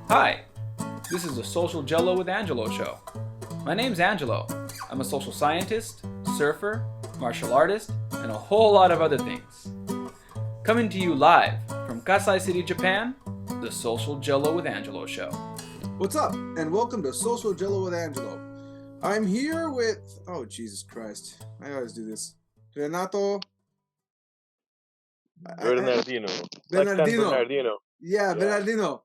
Hi, this is the Social Jello with Angelo show. My name's Angelo. I'm a social scientist, surfer, martial artist, and a whole lot of other things. Coming to you live from Kasai City, Japan, the Social Jello with Angelo show. What's up, and welcome to Social Jello with Angelo. I'm here with, oh Jesus Christ, I always do this. Renato Bernardino. Bernardino. Bernardino. Yeah, Yeah. Bernardino.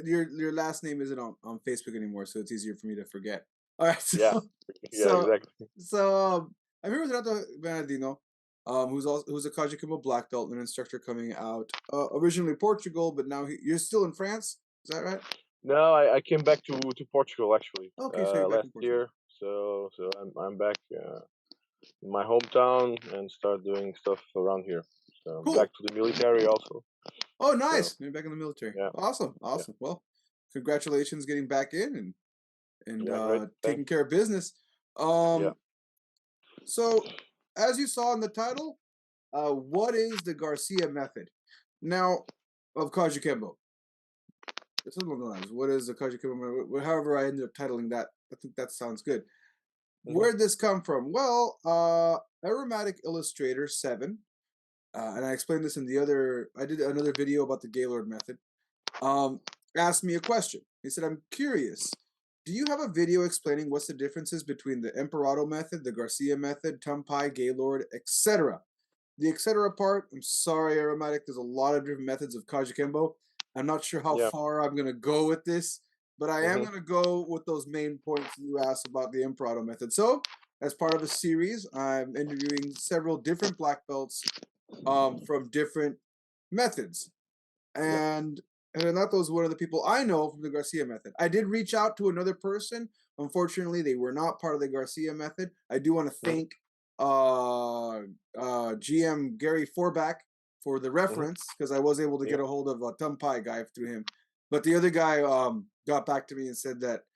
Your last name isn't on Facebook anymore, so it's easier for me to forget. All right. So, Exactly. So I'm here with Renato Bernardino, who's a Kajukenbo black belt and an instructor coming out originally Portugal, but now you're still in France. Is that right? No, I came back to Portugal actually. Okay, so you're back last in Portugal. year. So I'm back in my hometown and start doing stuff around here. So Cool. back to the military also. Oh, nice! So, you're back in the military. Yeah. Awesome. Yeah. Well, congratulations getting back in and taking care of business. So, as you saw in the title, what is the Garcia method? Now, of Kajukenbo. This is one of those. What is the Kajukenbo method? However, I ended up titling that. I think that sounds good. Mm-hmm. Where'd this come from? Well, Aromatic Illustrator 7, and I explained this in I did another video about the Gaylord method, asked me a question. He said, I'm curious, do you have a video explaining what's the differences between the Emperado method, the Garcia method, Tumpai, Gaylord, etc.? The etc. part, I'm sorry, Aromatic, there's a lot of different methods of Kajukenbo. I'm not sure how far I'm going to go with this, but I am going to go with those main points you asked about the Emperado method. So, as part of a series, I'm interviewing several different black belts from different methods. And Renato is one of the people I know from the Garcia method. I did reach out to another person. Unfortunately, they were not part of the Garcia method. I do want to thank GM Gary Forback for the reference, because I was able to get a hold of a Tumpai guy through him. But the other guy got back to me and said that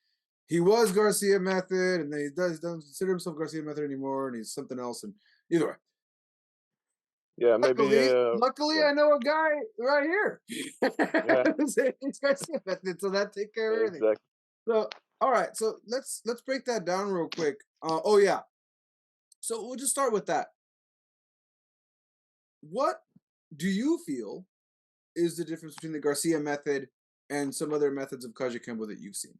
he was Garcia method, and he doesn't consider himself Garcia method anymore, and he's something else. And either way. Yeah, maybe. Luckily, I know a guy right here. It's Garcia method, so that take care of everything. Exactly. So, all right, so let's break that down real quick. So we'll just start with that. What do you feel is the difference between the Garcia method and some other methods of Kajukenbo that you've seen?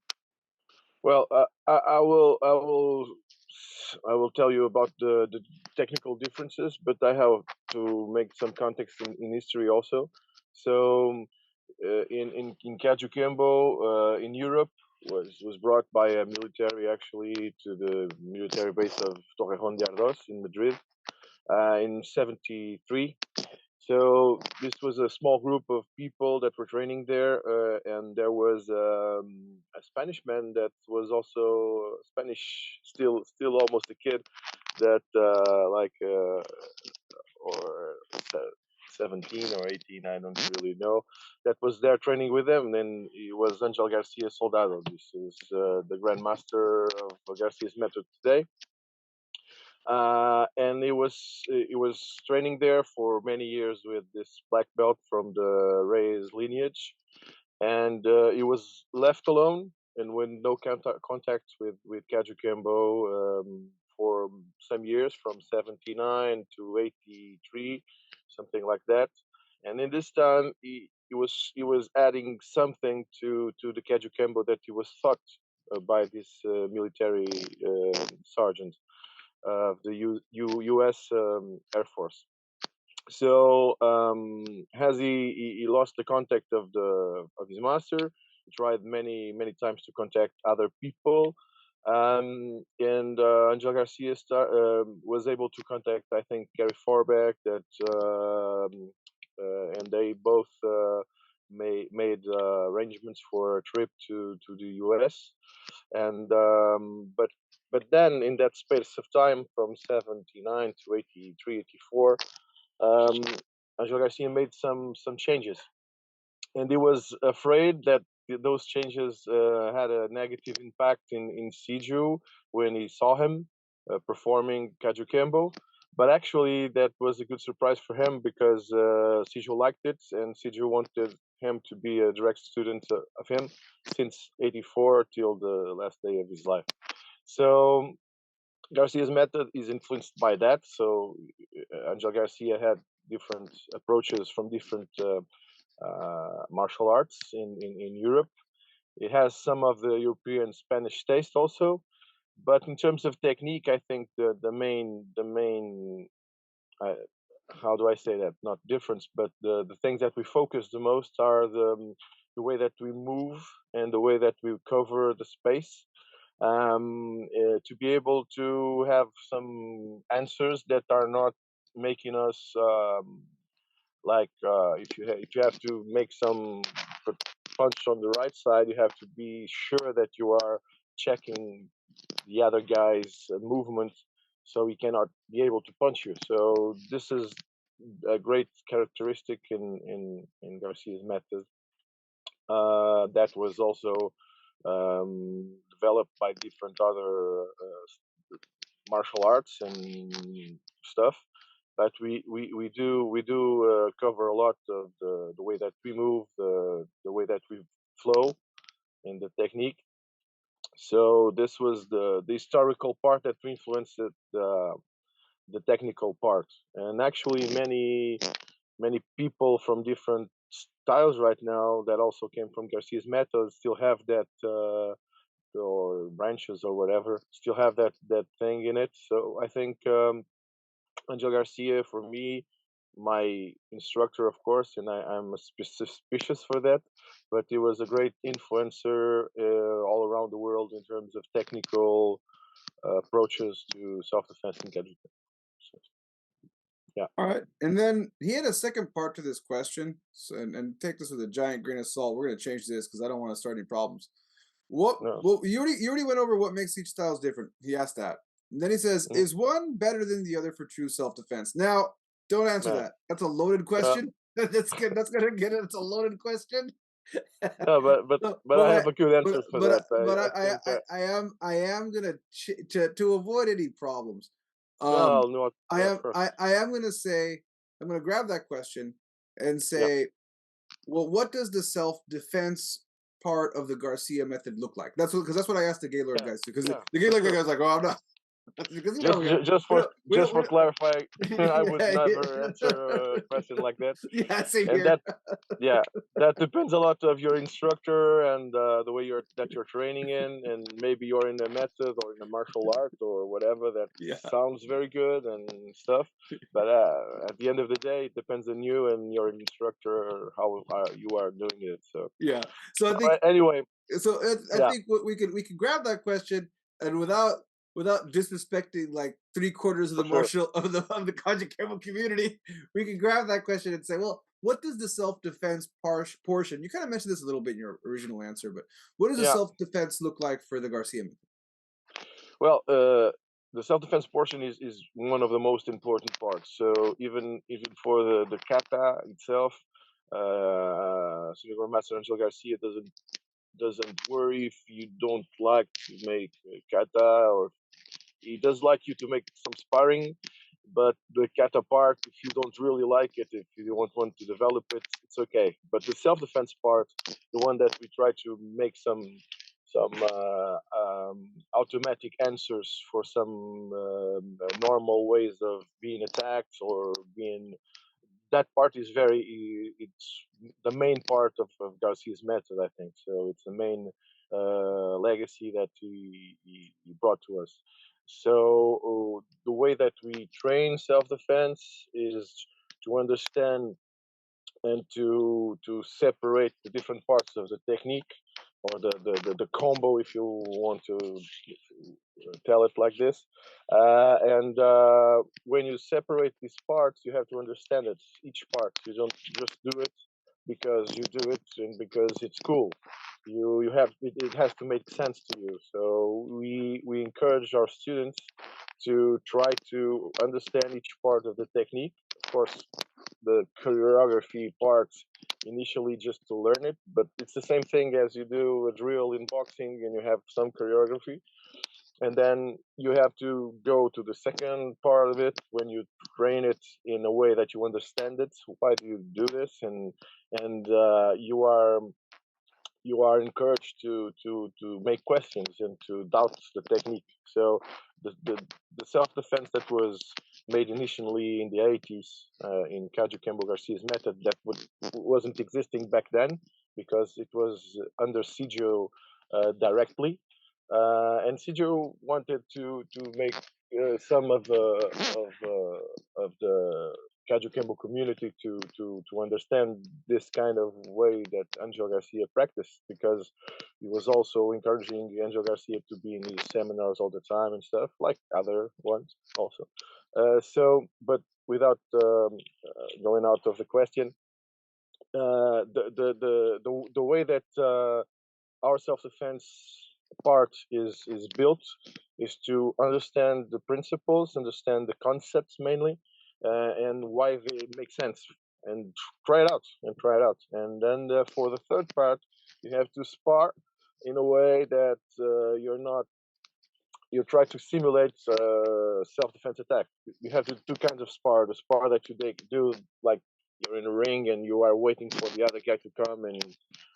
Well, I will tell you about the technical differences, but I have to make some context in history also. So, in Kajukenbo in Europe was brought by a military actually to the military base of Torrejón de Ardoz in Madrid in '73. So this was a small group of people that were training there, and there was a Spanish man that was also Spanish, still almost a kid, that or 17 or 18, I don't really know, that was there training with them. And then it was Angel Garcia Soldado. This is the grandmaster of Garcia's method today. And it was training there for many years with this black belt from the Reyes lineage, and he was left alone and with no contact with Kajukenbo for some years, from '79 to '83, something like that. And in this time, he was adding something to the Kajukenbo that he was taught by this military sergeant of the U.S. Air Force. So as he lost the contact of his master, he tried many times to contact other people, and Angel Garcia was able to contact, I think, Gary Forbeck, and they both made arrangements for a trip to the U.S. and but then in that space of time from '79 to '83, '84, Angel Garcia made some changes, and he was afraid that those changes had a negative impact in Siju when he saw him performing Kajukenbo. But actually, that was a good surprise for him, because Siju liked it, and Siju wanted him to be a direct student of him since '84 till the last day of his life. So Garcia's method is influenced by that. So Angel Garcia had different approaches from different martial arts in Europe. It has some of the European Spanish taste also, but in terms of technique, I think the main uh, how do I say that? Not difference, but the things that we focus the most are the way that we move and the way that we cover the space. To be able to have some answers that are not making us like if you have to make some punch on the right side, you have to be sure that you are checking the other guy's movement, so he cannot be able to punch you. So this is a great characteristic in Garcia's method. That was also developed by different other martial arts and stuff. But we do cover a lot of the way that we move, the way that we flow, and the technique. So this was the historical part that influenced the technical part. And actually, many people from different styles right now that also came from Garcia's method still have that or branches or whatever still have that thing in it. So I think Angel Garcia, for me, my instructor, of course, and I'm suspicious for that, but he was a great influencer all around the world in terms of technical approaches to self-defense and Kajukenbo. So, yeah, All right. And then he had a second part to this question. So, and take this with a giant grain of salt. We're going to change this because I don't want to start any problems. no, Well, you already went over what makes each style different. He asked that. And then he says, mhm, is one better than the other for true self-defense? Now, don't answer no, that. That's a loaded uh, question. That's good. That's gonna get it. It's a loaded question. no, No, but I have a good answer for that. I think I am gonna to avoid any problems. no, Um, no, I of am course, I am gonna say I'm gonna grab that question and yeah, say, well, what does the self defense part of the Garcia method look like? That's what because that's what I asked the Gaylord yeah, guys too. Because yeah, the for Gaylord sure. guys like, oh, I'm not because you know Just we for don't we don't we clarifying, I would never answer a don't. question like that, Yeah, same and here. yeah, that depends a lot of your instructor and the way you're training in, and maybe you're in a method or in a martial art or whatever that Yeah, sounds very good and stuff. But at the end of the day, it depends on you and your instructor how you are doing it. So yeah. So I think anyway, so. I yeah, think what we can grab that question and without disrespecting like three-quarters of for the sure. martial of the Kajukenbo community, we can grab that question and say, well, what does the self-defense portion? You kind of mentioned this a little bit in your original answer, but what does the Yeah. self-defense look like for the Garcia method? Well, the self-defense portion is one of the most important parts. So even for the kata itself, Senior Master Angel Garcia doesn't worry if you don't like to make kata, or he does like you to make some sparring. But the kata part, if you don't really like it, if you don't want to develop it, it's okay. But the self-defense part, the one that we try to make some automatic answers for some normal ways of being attacked or being, that part is it's the main part of Garcia's method, I think. So it's the main legacy that he brought to us. So the way that we train self-defense is to understand and to separate the different parts of the technique, or the combo, if you want to tell it like this. And when you separate these parts, you have to understand it, each part. You don't just do it because you do it and because it's cool. You have it has to make sense to you. So we encourage our students to try to understand each part of the technique. Of course, the choreography part initially just to learn it, but it's the same thing as you do a drill in boxing and you have some choreography. and then you have to go to the second part of it when you train it in a way that you understand it. Why do you do this? And you are encouraged to make questions and to doubt the technique. So the self defense that was made initially in the 80s in Kajukenbo Garcia's method that wasn't existing back then because it was under Sigio directly, and Sigio wanted to make some of the Kajukenbo community to understand this kind of way that Angel Garcia practiced, because he was also encouraging Angel Garcia to be in his seminars all the time and stuff, like other ones also. But without going out of the question, the way that our self-defense part is built is to understand the principles, understand the concepts mainly, and why they make sense, and try it out and try it out. And then for the third part, you have to spar in a way that you're not you try to simulate self-defense attack. You have to two kinds of spar. The spar that you do like you're in a ring and you are waiting for the other guy to come and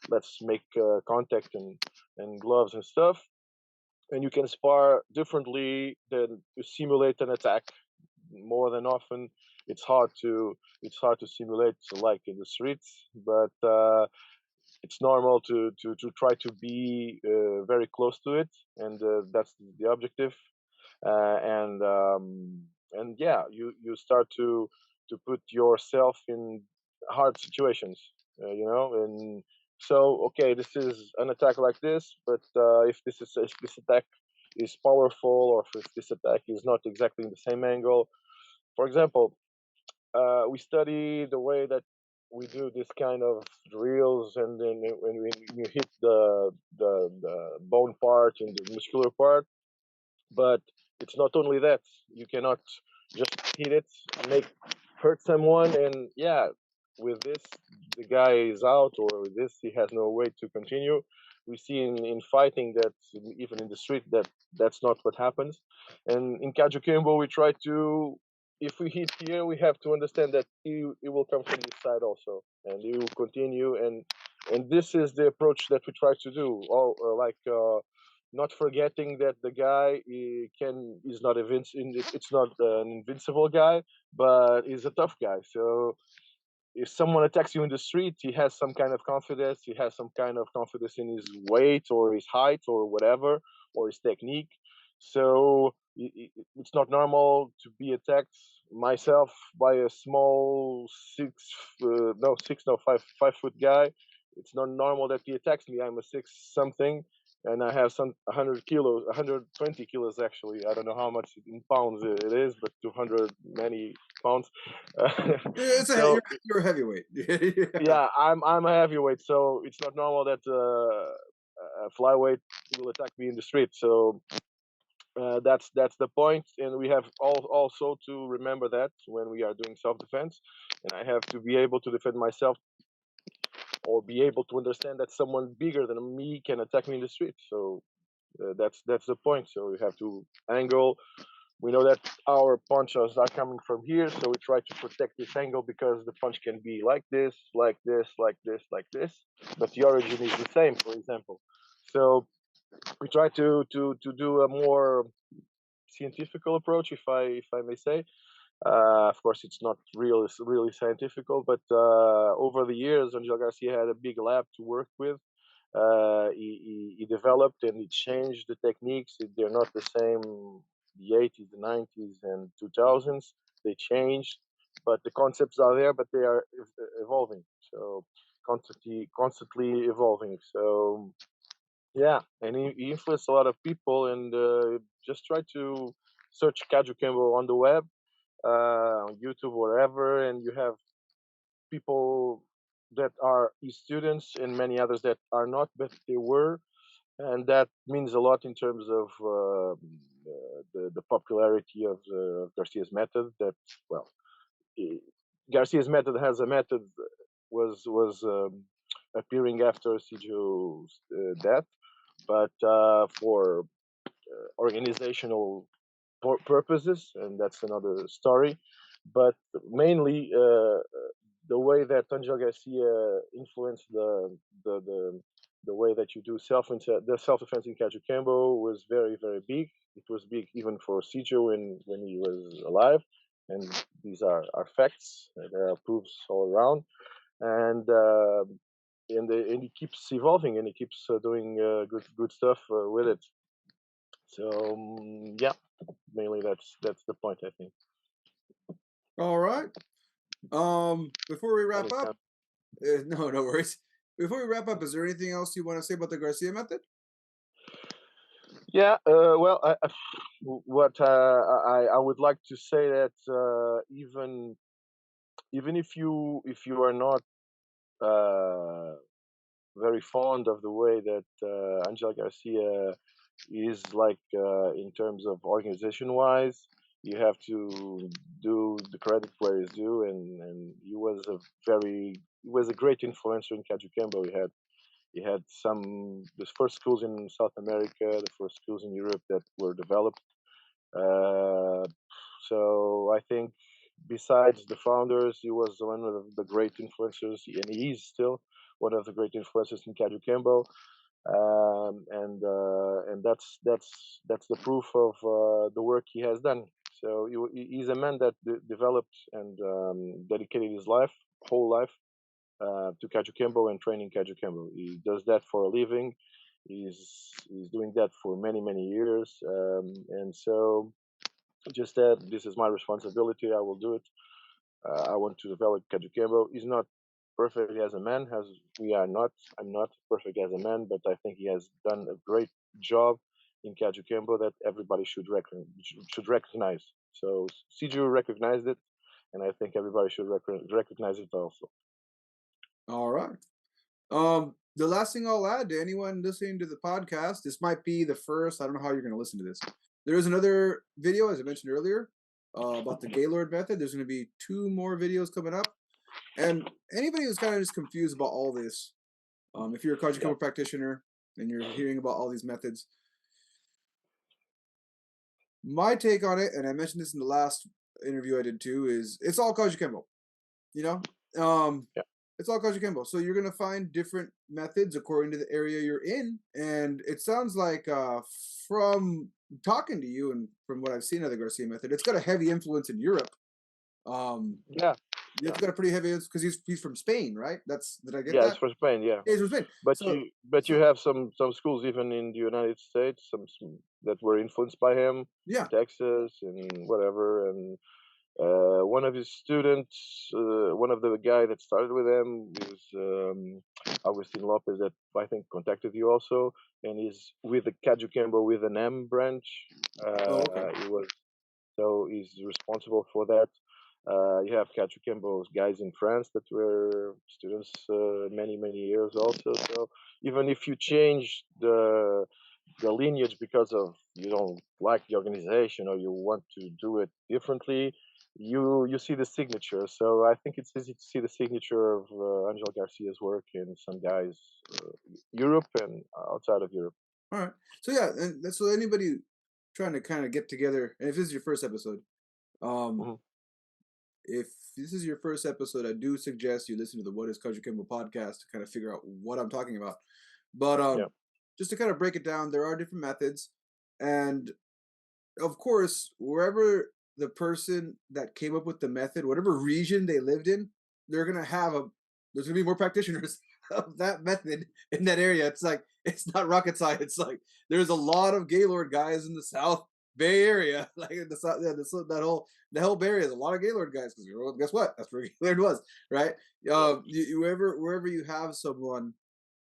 let's make contact and gloves and stuff. And you can spar differently than to simulate an attack. More than often, it's hard to simulate like in the streets, but it's normal to try to be very close to it, and that's the objective. Uh, and and yeah, you start to put yourself in hard situations, and so okay, this is an attack like this, but if this attack is powerful, or if this attack is not exactly in the same angle. For example, we study the way that we do this kind of drills, and then when you hit the bone part and the muscular part, but it's not only that. You cannot just hit it, make hurt someone, and yeah, with this the guy is out, or with this he has no way to continue. We see in fighting that even in the street that's not what happens. And in Kajukenbo we try to, if we hit here, we have to understand that it will come from this side also, and it will continue. And this is the approach that we try to do. All not forgetting that the guy is not it's not an invincible guy, but he's a tough guy. So if someone attacks you in the street, he has some kind of confidence. He has some kind of confidence in his weight or his height or whatever, or his technique. So it's not normal to be attacked myself by a small five foot guy. It's not normal that he attacks me. I'm a six something, and I have some 100 kilos, 120 kilos actually. I don't know how much in pounds it is, but 200 many pounds. So You're a heavyweight. yeah, I'm a heavyweight, so it's not normal that a flyweight will attack me in the street. So that's the point, and we have also to remember that when we are doing self defense, and I have to be able to defend myself, or be able to understand that someone bigger than me can attack me in the street. So that's the point. So we have to angle. We know that our punches are coming from here, so we try to protect this angle, because the punch can be like this, like this, like this, like this, but the origin is the same, for example. So we try to do a more scientific approach, if I may say. Of course, it's not really scientific, but over the years, Angel Garcia had a big lab to work with. He developed and he changed the techniques. They're not the same. The 80s, the 90s, and 2000s, they changed, but the concepts are there, but they are evolving. So constantly evolving. So yeah, and he influenced a lot of people. And just try to search Kajukenbo on the web, on YouTube, wherever, and you have people that are his students and many others that are not, but they were, and that means a lot in terms of the popularity of Garcia's method. That well, eh, Garcia's method has a method was appearing after Sigio's death, but for organizational purposes, and that's another story. But mainly, the way that Angel Garcia influenced the way that you do the self defense in Kajukenbo was very very big. It was big even for Sijo when he was alive, and these are facts. There are proofs all around, and and he keeps evolving and he keeps doing good stuff with it. So yeah, mainly that's the point, I think. All right. Before we wrap up, Anytime. no worries. Before we wrap up, is there anything else you want to say about the Garcia method? Yeah, well, what I would like to say that even if you are not very fond of the way that Angel Garcia is like in terms of organization wise, you have to do the credit where it's due, and he was a great influencer in Kajukenbo. He had the first schools in South America, the first schools in Europe that were developed. Uh, so I think besides the founders, he was one of the great influencers, and he is still one of the great influencers in Kajukenbo. And that's the proof of the work he has done. So he's a man that developed and dedicated his whole life, to Kajukenbo and training Kajukenbo. He does that for a living. He's doing that for many years, and so just that this is my responsibility. I will do it. I want to develop Kajukenbo. He's not perfect as a man, as we are not. I'm not perfect as a man, but I think he has done a great job in Kajukenbo that everybody should recognize. So Siju recognized it, and I think everybody should recognize it also. All right. The last thing I'll add to anyone listening to the podcast, this might be the first. I don't know how you're going to listen to this. There is another video, as I mentioned earlier, about the Gaylord method. There's going to be 2 more videos coming up. And anybody who's kind of just confused about all this, if you're a Kajukenbo practitioner and you're hearing about all these methods, my take on it, and I mentioned this in the last interview I did too, is it's all Kajukenbo. You know, Yeah. it's all Kajukenbo. So you're gonna find different methods according to the area you're in, and it sounds like from talking to you and from what I've seen of the Garcia method, it's got a heavy influence in Europe. Yeah. It's got a pretty heavy influence because he's from Spain, right? Did I get Yeah, that? it's from Spain. Yeah, Yeah, he's from Spain. but So you have some schools even in the United States, some that were influenced by him, yeah. in Texas and whatever. And one of his students, one of the guy that started with him is Agustin Lopez, that I think contacted you also, and he's with the Kajukenbo with an M branch. Oh, okay. He's responsible for that. You have Kajukenbo's guys in France that were students many years also. So even if you change the lineage because of you don't like the organization or you want to do it differently, you see the signature. So I think it's easy to see the signature of Angel Garcia's work in some guys, Europe and outside of Europe. All right. So yeah, and so anybody trying to kind of get together, and if this is your first episode, Hmm. if this is your first episode, I do suggest you listen to the What is Kajukenbo podcast to kind of figure out what I'm talking about. But Yeah. just to kind of break it down, there are different methods, and of course, wherever the person that came up with the method, whatever region they lived in, they're gonna have there's gonna be more practitioners of that method in that area. It's like it's not rocket science. Like there's a lot of Gaylord guys in the South Bay Area, like in the South, yeah, the whole Bay Area is a lot of Gaylord guys because guess what? That's where Gaylord was, right? Wherever you have someone,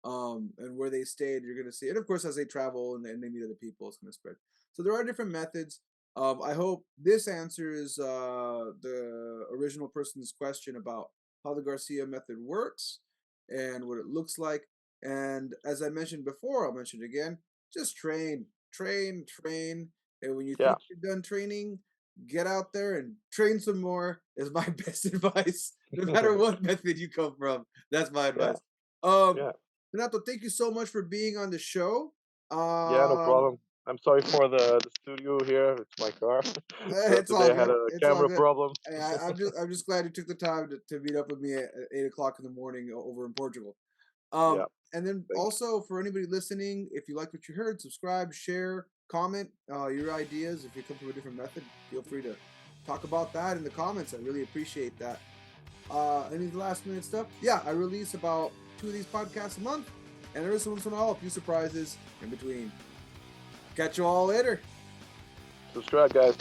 and where they stayed, you're gonna see it. Of course, as they travel and they meet other people, it's gonna spread. So there are different methods. I hope this answers the original person's question about how the Garcia method works and what it looks like. And as I mentioned before, I'll mention it again. Just train, train, train. And when you Yeah. think you're done training, get out there and train some more is my best advice. No matter what method you come from, that's my advice. Yeah. Renato, thank you so much for being on the show. Yeah. No Um, problem. I'm sorry for the studio here. It's my car. So It's all today I had good. a It's all camera good. problem. Hey, I'm just glad you took the time to meet up with me at 8 o'clock in the morning over in Portugal. Yeah, And then thank you. also for anybody listening, if you like what you heard, subscribe, share, comment your ideas. If you come from a different method, feel free to talk about that in the comments. I really appreciate that. Any last minute stuff? Yeah, I release about 2 of these podcasts a month, and every once in a while a few surprises in between. Catch you all later. Subscribe, guys.